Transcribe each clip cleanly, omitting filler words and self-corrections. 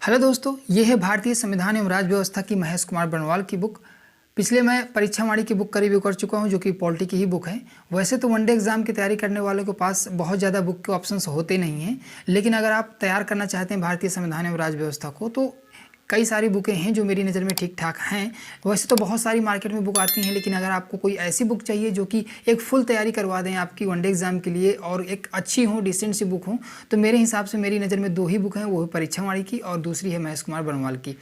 Hello दोस्तों, ये है भारतीय संविधान एवं राज्य व्यवस्था की महेश कुमार बर्णवाल की बुक। पिछले मैं परीक्षा वाणी की बुक का रिव्यू कर चुका हूँ जो कि पॉलिटी की ही बुक है। वैसे तो वनडे एग्जाम की तैयारी करने वालों के पास बहुत ज़्यादा बुक के ऑप्शंस होते नहीं हैं, लेकिन अगर आप तैयार करना चाहते हैं भारतीय संविधान एवं राज्य व्यवस्था को तो कई सारी बुकें हैं जो मेरी नज़र में ठीक ठाक हैं। वैसे तो बहुत सारी मार्केट में बुक आती हैं, लेकिन अगर आपको कोई ऐसी बुक चाहिए जो कि एक फुल तैयारी करवा दें आपकी वनडे एग्जाम के लिए और एक अच्छी हो, डिसेंट सी बुक हो, तो मेरे हिसाब से मेरी नज़र में दो ही बुक हैं। वो है परीक्षा वाणी की और दूसरी है महेश कुमार बर्णवाल की।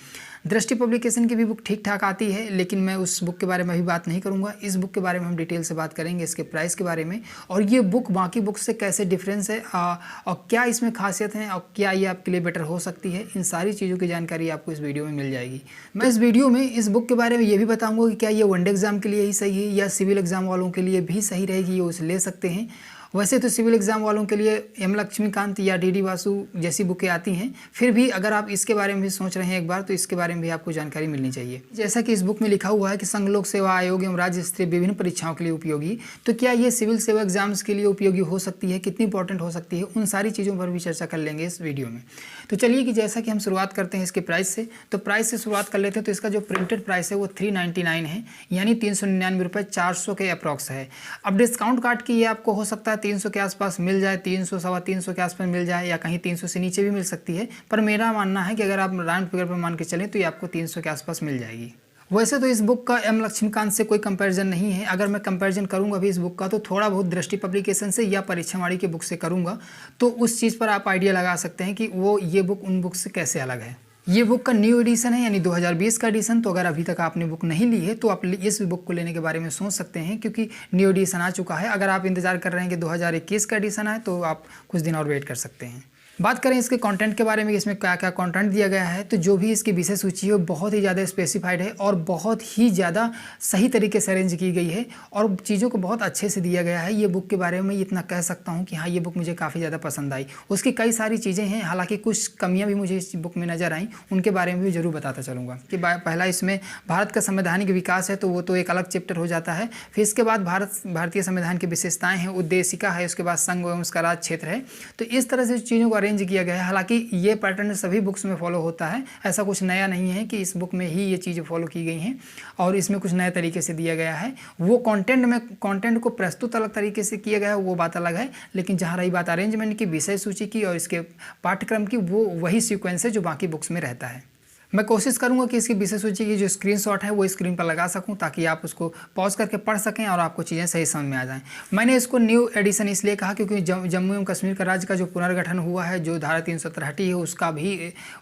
दृष्टि पब्लिकेशन की भी बुक ठीक ठाक आती है, लेकिन मैं उस बुक के बारे में अभी बात नहीं करूंगा। इस बुक के बारे में हम डिटेल से बात करेंगे, इसके प्राइस के बारे में और ये बुक बाकी बुक से कैसे डिफरेंस है और क्या इसमें खासियत है और क्या ये आपके लिए बेटर हो सकती है। इन सारी चीज़ों की जानकारी आपको इस वीडियो में मिल जाएगी। मैं इस वीडियो में इस बुक के बारे में ये भी बताऊंगा कि क्या ये वनडे एग्जाम के लिए ही सही है या सिविल एग्जाम वालों के लिए भी सही रहेगी, ये उसे ले सकते हैं। वैसे तो सिविल एग्जाम वालों के लिए एम लक्ष्मीकांत या डी वासु जैसी बुकें आती हैं, फिर भी अगर आप इसके बारे में भी सोच रहे हैं एक बार, तो इसके बारे में भी आपको जानकारी मिलनी चाहिए। जैसा कि इस बुक में लिखा हुआ है कि संघ लोक सेवा आयोग एवं राज्य स्तरीय विभिन्न परीक्षाओं के लिए उपयोगी, तो क्या ये सिविल सेवा एग्जाम्स के लिए उपयोगी हो सकती है, कितनी इंपॉर्टेंट हो सकती है, उन सारी चीज़ों पर भी चर्चा कर लेंगे इस वीडियो में। तो चलिए कि जैसा कि हम शुरुआत करते हैं इसके प्राइस से, तो प्राइस से शुरुआत कर लेते हैं। तो इसका जो प्रिंटेड प्राइस है वो 399 है, यानी 399 रुपये 400 के अप्रॉक्स है। अब डिस्काउंट काट के ये आपको हो सकता है 300 के आसपास मिल जाए, 300 सवा 300 के आसपास मिल जाए, या कहीं 300 से नीचे भी मिल सकती है। पर मेरा मानना है कि अगर आप राउंड फिगर पर मान के चलें तो ये आपको 300 के आसपास मिल जाएगी। वैसे तो इस बुक का एम लक्ष्मीकांत से कोई कंपैरिजन नहीं है। अगर मैं कंपैरिजन करूंगा भी इस बुक का तो थोड़ा बहुत दृष्टि पब्लिकेशन से या परीक्षा वाणी की बुक से करूंगा, तो उस चीज़ पर आप आइडिया लगा सकते हैं कि वो ये बुक उन बुक से कैसे अलग है। ये बुक का न्यू एडिशन है, यानी 2020 का एडिशन। तो अगर अभी तक आपने बुक नहीं ली है तो आप इस बुक को लेने के बारे में सोच सकते हैं, क्योंकि न्यू एडिशन आ चुका है। अगर आप इंतजार कर रहे हैं कि 2021 का एडिशन आए तो आप कुछ दिन और वेट कर सकते हैं। बात करें इसके कंटेंट के बारे में, इसमें क्या क्या कंटेंट दिया गया है, तो जो भी इसकी विषय सूची है वो बहुत ही ज़्यादा स्पेसिफाइड है और बहुत ही ज़्यादा सही तरीके से अरेंज की गई है और चीज़ों को बहुत अच्छे से दिया गया है। ये बुक के बारे में इतना कह सकता हूँ कि हाँ, ये बुक मुझे काफ़ी ज़्यादा पसंद आई। उसकी कई सारी चीज़ें हैं, हालांकि कुछ कमियाँ भी मुझे इस बुक में नज़र आई, उनके बारे में भी ज़रूर बताता चलूँगा। कि पहला इसमें भारत का संवैधानिक विकास है, तो वो तो एक अलग चैप्टर हो जाता है। फिर इसके बाद भारतीय संविधान की विशेषताएँ हैं, उद्देशिका है, उसके बाद संघ एवं उसका राज क्षेत्र है। तो इस तरह से चीज़ों को अरेंज किया गया है। हालांकि ये पैटर्न सभी बुक्स में फॉलो होता है, ऐसा कुछ नया नहीं है कि इस बुक में ही ये चीज़ें फॉलो की गई हैं और इसमें कुछ नए तरीके से दिया गया है। वो कंटेंट को प्रस्तुत अलग तरीके से किया गया है, वो बात अलग है। लेकिन जहाँ रही बात अरेंजमेंट की, विषय सूची की और इसके पाठ्यक्रम की, वो वही सीक्वेंस है जो बाकी बुक्स में रहता है। मैं कोशिश करूंगा कि इसकी विषय सूची की जो स्क्रीनशॉट है वो स्क्रीन पर लगा सकूं, ताकि आप उसको पॉज करके पढ़ सकें और आपको चीज़ें सही समझ में आ जाएं। मैंने इसको न्यू एडिशन इसलिए कहा क्योंकि जम्मू एवं कश्मीर का राज्य का जो पुनर्गठन हुआ है, जो धारा 370 हटी है,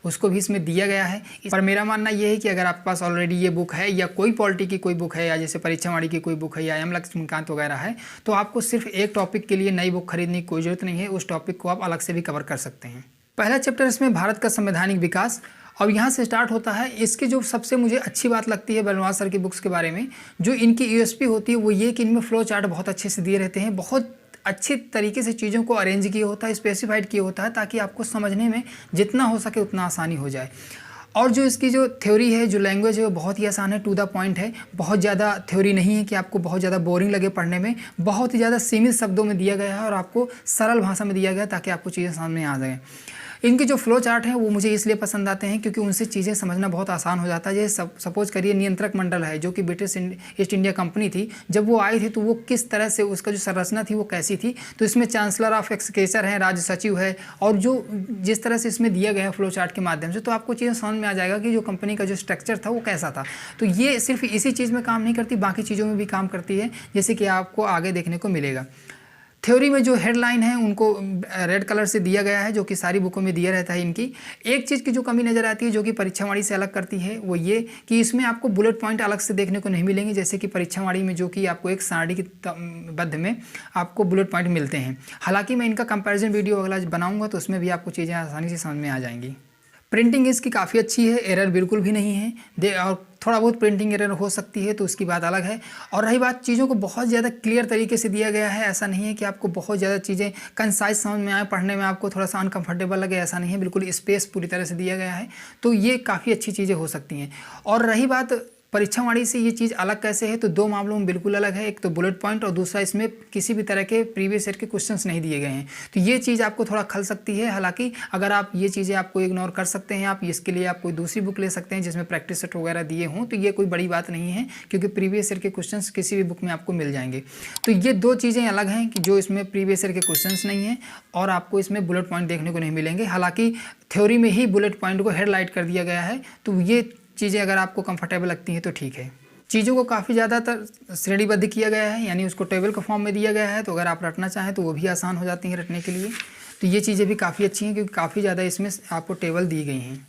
उसको भी इसमें दिया गया है। पर मेरा मानना ये है कि अगर आपके पास ऑलरेडी ये बुक है या कोई पॉलिटी की कोई बुक है या जैसे परीक्षा वाणी की कोई बुक है या एम लक्ष्मीकांत वगैरह है, तो आपको सिर्फ एक टॉपिक के लिए नई बुक खरीदने की कोई जरूरत नहीं है। उस टॉपिक को आप अलग से भी कवर कर सकते हैं। पहला चैप्टर इसमें भारत का संवैधानिक विकास, और यहाँ से स्टार्ट होता है। इसकी जो सबसे मुझे अच्छी बात लगती है बर्णवाल सर की बुक्स के बारे में, जो इनकी यूएसपी होती है वो ये कि इनमें फ्लो चार्ट बहुत अच्छे से दिए रहते हैं। बहुत अच्छे तरीके से चीज़ों को अरेंज किया होता है, स्पेसिफाइड किया होता है, ताकि आपको समझने में जितना हो सके उतना आसानी हो जाए। और जो इसकी जो थ्योरी है, जो लैंग्वेज है, वो बहुत ही आसान है, टू द पॉइंट है। बहुत ज़्यादा थ्योरी नहीं है कि आपको बहुत ज़्यादा बोरिंग लगे पढ़ने में। बहुत ही ज़्यादा सीमित शब्दों में दिया गया है और आपको सरल भाषा में दिया गया है, ताकि आपको चीज़ें समझ में आ जाएँ। इनके जो फ्लो चार्ट हैं वो मुझे इसलिए पसंद आते हैं क्योंकि उनसे चीज़ें समझना बहुत आसान हो जाता है। जैसे सपोज करिए नियंत्रक मंडल है, जो कि ब्रिटिश ईस्ट इंडिया कंपनी थी, जब वो आई थी तो वो किस तरह से, उसका जो संरचना थी वो कैसी थी। तो इसमें चांसलर ऑफ एक्सकेचर है, राज्य सचिव है, और जो जिस तरह से इसमें दिया गया है फ्लो चार्ट के माध्यम से, तो आपको चीज़ें समझ में आ जाएगा कि जो कंपनी का जो स्ट्रक्चर था वो कैसा था। तो ये सिर्फ इसी चीज़ में काम नहीं करती, बाकी चीज़ों में भी काम करती है, जैसे कि आपको आगे देखने को मिलेगा। थ्योरी में जो हेडलाइन है उनको रेड कलर से दिया गया है, जो कि सारी बुकों में दिया रहता है इनकी। एक चीज़ की जो कमी नज़र आती है, जो कि परीक्षा वाणी से अलग करती है, वो ये कि इसमें आपको बुलेट पॉइंट अलग से देखने को नहीं मिलेंगे, जैसे कि परीक्षा वाणी में जो कि आपको एक सारणी की बद्ध में आपको बुलेट पॉइंट मिलते हैं। हालांकि मैं इनका कंपैरिजन वीडियो अगला बनाऊंगा तो उसमें भी आपको चीज़ें आसानी से समझ में आ जाएंगी। प्रिंटिंग इसकी काफ़ी अच्छी है, एरर बिल्कुल भी नहीं है। और थोड़ा बहुत प्रिंटिंग एरर हो सकती है तो उसकी बात अलग है। और रही बात, चीज़ों को बहुत ज़्यादा क्लियर तरीके से दिया गया है। ऐसा नहीं है कि आपको बहुत ज़्यादा चीज़ें कंसाइज समझ में आए, पढ़ने में आपको थोड़ा सा अनकंफर्टेबल लगे, ऐसा नहीं है। बिल्कुल स्पेस पूरी तरह से दिया गया है, तो ये काफ़ी अच्छी चीज़ें हो सकती हैं। और रही बात परीक्षावाणी से ये चीज़ अलग कैसे है, तो दो मामलों में बिल्कुल अलग है। एक तो बुलेट पॉइंट और दूसरा इसमें किसी भी तरह के प्रीवियस ईयर के क्वेश्चंस नहीं दिए गए हैं। तो ये चीज़ आपको थोड़ा खल सकती है। हालांकि अगर आप ये चीज़ें आपको इग्नोर कर सकते हैं, आप इसके लिए आप कोई दूसरी बुक ले सकते हैं जिसमें प्रैक्टिस सेट वगैरह दिए हों, तो ये कोई बड़ी बात नहीं है, क्योंकि प्रीवियस ईयर के क्वेश्चन किसी भी बुक में आपको मिल जाएंगे। तो ये दो चीज़ें अलग हैं कि जो इसमें प्रीवियस ईयर के क्वेश्चन नहीं हैं और आपको इसमें बुलेट पॉइंट देखने को नहीं मिलेंगे। हालांकि थ्योरी में ही बुलेट पॉइंट को हेडलाइट कर दिया गया है, तो ये चीज़ें अगर आपको कंफर्टेबल लगती हैं तो ठीक है। चीज़ों को काफ़ी ज़्यादातर श्रेणीबद्ध किया गया है, यानी उसको टेबल के फॉर्म में दिया गया है, तो अगर आप रटना चाहें तो वो भी आसान हो जाती हैं रटने के लिए। तो ये चीज़ें भी काफ़ी अच्छी हैं क्योंकि काफ़ी ज़्यादा इसमें आपको टेबल दी गई हैं।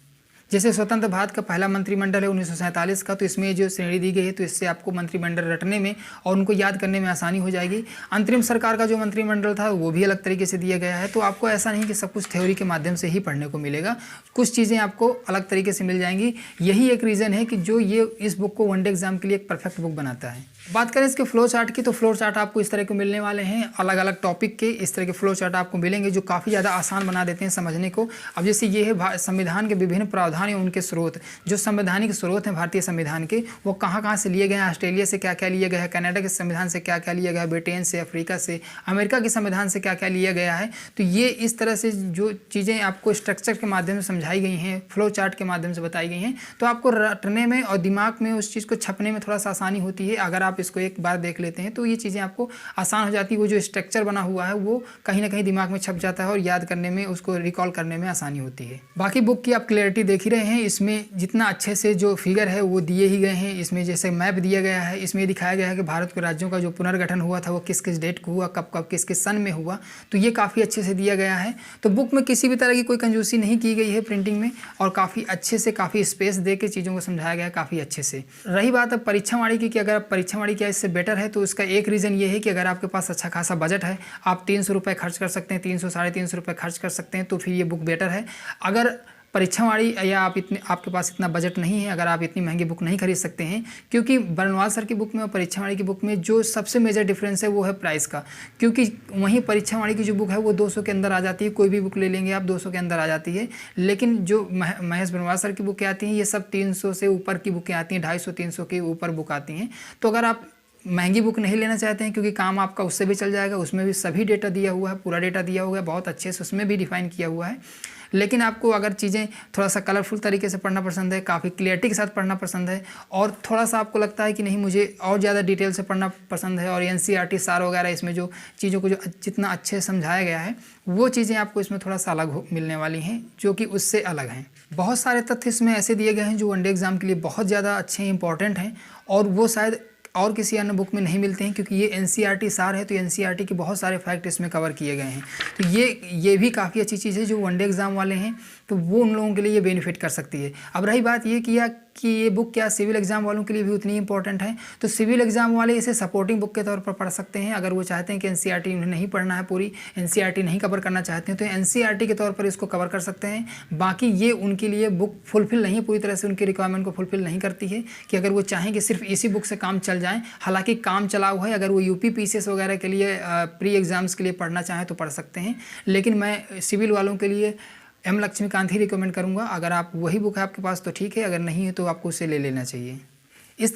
जैसे स्वतंत्र भारत का पहला मंत्रिमंडल है 1947 का, तो इसमें जो श्रेणी दी गई है तो इससे आपको मंत्रिमंडल रटने में और उनको याद करने में आसानी हो जाएगी। अंतरिम सरकार का जो मंत्रिमंडल था वो भी अलग तरीके से दिया गया है। तो आपको ऐसा नहीं कि सब कुछ थ्योरी के माध्यम से ही पढ़ने को मिलेगा, कुछ चीज़ें आपको अलग तरीके से मिल जाएंगी। यही एक रीज़न है कि जो ये इस बुक को वनडे एग्जाम के लिए एक परफेक्ट बुक बनाता है। बात करें इसके फ्लो चार्ट की, तो फ्लो चार्ट आपको इस तरह के मिलने वाले हैं। अलग अलग टॉपिक के इस तरह के फ्लो चार्ट आपको मिलेंगे जो काफ़ी ज़्यादा आसान बना देते हैं समझने को। अब जैसे ये है संविधान के विभिन्न प्रावधान या उनके स्रोत, जो संवैधानिक स्रोत हैं भारतीय संविधान के, वो कहाँ कहाँ से लिए गए हैं। ऑस्ट्रेलिया से क्या क्या लिया गया है, कनाडा के संविधान से क्या क्या लिया गया है, ब्रिटेन से, अफ्रीका से, अमेरिका के संविधान से क्या क्या लिया गया है। तो ये इस तरह से जो चीज़ें आपको स्ट्रक्चर के माध्यम से समझाई गई हैं, फ्लो चार्ट के माध्यम से बताई गई हैं, तो आपको रटने में और दिमाग में उस चीज़ को छपने में थोड़ा सा आसानी होती है। अगर आप इसको एक बार देख लेते हैं तो ये चीज़ें आपको आसान हो जाती है। वो जो स्ट्रक्चर बना हुआ है वो कहीं ना कहीं दिमाग में छप जाता है और याद करने में, उसको रिकॉल करने में आसानी होती है। बाकी बुक की आप क्लैरिटी देख ही रहे हैं, इसमें जितना अच्छे से जो फिगर है वो दिए ही गए हैं। इसमें जैसे मैप दिया गया है, इसमें दिखाया गया है कि भारत के राज्यों का जो पुनर्गठन हुआ था वो किस किस डेट को हुआ, कब कब किस किस सन में हुआ, तो ये काफ़ी अच्छे से दिया गया है। तो बुक में किसी भी तरह की कोई कंजूसी नहीं की गई है प्रिंटिंग में, और काफ़ी अच्छे से, काफ़ी स्पेस दे के चीज़ों को समझाया गया है काफ़ी अच्छे से। रही बात अब परीक्षावाणी की कि अगर परीक्षावाणी क्या इससे बेटर है, तो उसका एक रीज़न ये है कि अगर आपके पास अच्छा खासा बजट है, आप 300 रुपये खर्च कर सकते हैं, 300 साढ़े 300 रुपये खर्च कर सकते हैं, तो फिर ये बुक बेटर है। अगर परीक्षावाणी या आपके पास इतना बजट नहीं है, अगर आप इतनी महंगी बुक नहीं खरीद सकते हैं, क्योंकि बरनवाल सर की बुक में और परीक्षावाणी की बुक में जो सबसे मेजर डिफरेंस है वो है प्राइस का। क्योंकि वहीं परीक्षावाणी की जो बुक है वो 200 के अंदर आ जाती है, कोई भी बुक ले लेंगे आप 200 के अंदर आ जाती है। लेकिन जो महेश बरनवाल सर की बुकें आती हैं ये सब 300 से ऊपर की बुकें आती हैं, 250-300 के ऊपर बुक आती हैं। तो अगर आप महंगी बुक नहीं लेना चाहते हैं, क्योंकि काम आपका उससे भी चल जाएगा, उसमें भी सभी डेटा दिया हुआ है, पूरा डेटा दिया हुआ है, बहुत अच्छे से उसमें भी डिफाइन किया हुआ है। लेकिन आपको अगर चीज़ें थोड़ा सा कलरफुल तरीके से पढ़ना पसंद है, काफ़ी क्लियरिटी के साथ पढ़ना पसंद है, और थोड़ा सा आपको लगता है कि नहीं मुझे और ज़्यादा डिटेल से पढ़ना पसंद है, और NCERT सार वगैरह इसमें जो चीज़ों को जो जितना अच्छे से समझाया गया है वो चीज़ें आपको इसमें थोड़ा सा अलग मिलने वाली हैं, जो कि उससे अलग हैं। बहुत सारे तथ्य इसमें ऐसे दिए गए हैं जो वनडे एग्ज़ाम के लिए बहुत ज़्यादा अच्छे इंपॉर्टेंट हैं, और वो शायद और किसी अन्य बुक में नहीं मिलते हैं, क्योंकि ये NCERT सार है, तो NCERT के बहुत सारे फैक्ट इसमें कवर किए गए हैं। तो ये भी काफ़ी अच्छी चीज़ है। जो वनडे एग्ज़ाम वाले हैं तो वो उन लोगों के लिए ये बेनिफिट कर सकती है। अब रही बात ये कि ये बुक क्या सिविल एग्ज़ाम वालों के लिए भी उतनी इंपॉर्टेंट है, तो सिविल एग्ज़ाम वाले इसे सपोर्टिंग बुक के तौर पर पढ़ सकते हैं। अगर वो चाहते हैं कि NCERT उन्हें नहीं पढ़ना है, पूरी NCERT नहीं कवर करना चाहते हैं, तो NCERT के तौर पर इसको कवर कर सकते हैं। बाकी ये उनके लिए बुक फुलफिल नहीं, पूरी तरह से उनकी रिक्वायरमेंट को फुलफिल नहीं करती है कि अगर वो चाहें कि सिर्फ इसी बुक से काम चल जाए। हालांकि काम चला हुआ है, अगर वो UP PCS वगैरह के लिए प्री एग्ज़ाम्स के लिए पढ़ना चाहें तो पढ़ सकते हैं, लेकिन मैं सिविल वालों के लिए M लक्ष्मीकांत ही रिकमेंड करूंगा। अगर आप वही बुक है आपके पास तो ठीक है, अगर नहीं है तो आपको उसे ले लेना चाहिए। इस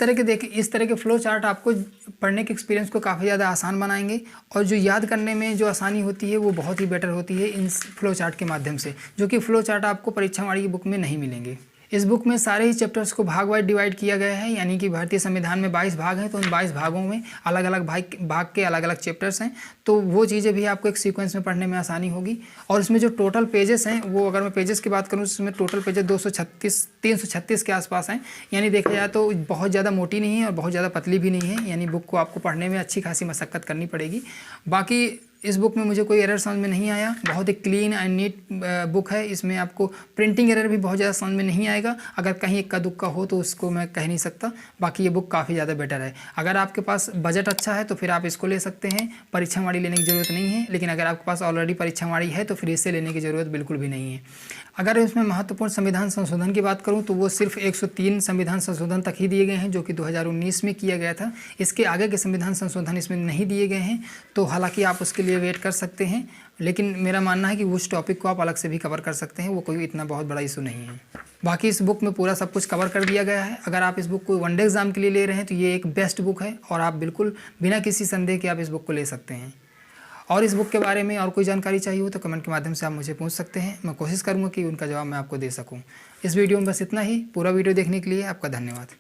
तरह के फ्लो चार्ट आपको पढ़ने के एक्सपीरियंस को काफ़ी ज़्यादा आसान बनाएंगे, और जो याद करने में जो आसानी होती है वो बहुत ही बेटर होती है इन फ्लो चार्ट के माध्यम से, जो कि फ्लो चार्ट आपको परीक्षावाणी की बुक में नहीं मिलेंगे। इस बुक में सारे ही चैप्टर्स को भाग वाइज डिवाइड किया गया है, यानी कि भारतीय संविधान में 22 भाग हैं, तो उन 22 भागों में अलग अलग भाग के अलग अलग चैप्टर्स हैं, तो वो चीज़ें भी आपको एक सीक्वेंस में पढ़ने में आसानी होगी। और इसमें जो टोटल पेजेस हैं वो, अगर मैं पेजेस की बात करूँ, इसमें टोटल पेजेस 336 के आसपास हैं, यानी देखा जाए तो बहुत ज़्यादा मोटी नहीं है और बहुत ज़्यादा पतली भी नहीं है, यानी बुक को आपको पढ़ने में अच्छी खासी मशक्क़त करनी पड़ेगी। बाकी इस बुक में मुझे कोई एरर समझ में नहीं आया, बहुत ही क्लीन एंड नीट बुक है। इसमें आपको प्रिंटिंग एरर भी बहुत ज़्यादा समझ में नहीं आएगा, अगर कहीं इक्का दुक्का हो तो उसको मैं कह नहीं सकता। बाकी ये बुक काफ़ी ज़्यादा बेटर है। अगर आपके पास बजट अच्छा है तो फिर आप इसको ले सकते हैं, परीक्षावाणी लेने की ज़रूरत नहीं है। लेकिन अगर आपके पास ऑलरेडी परीक्षावाणी है तो फिर इसे लेने की ज़रूरत बिल्कुल भी नहीं है। अगर इसमें महत्वपूर्ण संविधान संशोधन की बात करूँ तो वो सिर्फ 103 संविधान संशोधन तक ही दिए गए हैं, जो कि 2019 में किया गया था। इसके आगे के संविधान संशोधन इसमें नहीं दिए गए हैं, तो हालांकि आप उसके लिए वेट कर सकते हैं, लेकिन मेरा मानना है कि उस टॉपिक को आप अलग से भी कवर कर सकते हैं, वो कोई इतना बहुत बड़ा इशू नहीं है। बाकी इस बुक में पूरा सब कुछ कवर कर दिया गया है। अगर आप इस बुक को वनडे एग्ज़ाम के लिए ले रहे हैं तो ये एक बेस्ट बुक है और आप बिल्कुल बिना किसी संदेह के आप इस बुक को ले सकते हैं। और इस बुक के बारे में और कोई जानकारी चाहिए हो तो कमेंट के माध्यम से आप मुझे पूछ सकते हैं। मैं कोशिश करूँगा कि उनका जवाब मैं आपको दे सकूँ। इस वीडियो में बस इतना ही। पूरा वीडियो देखने के लिए आपका धन्यवाद।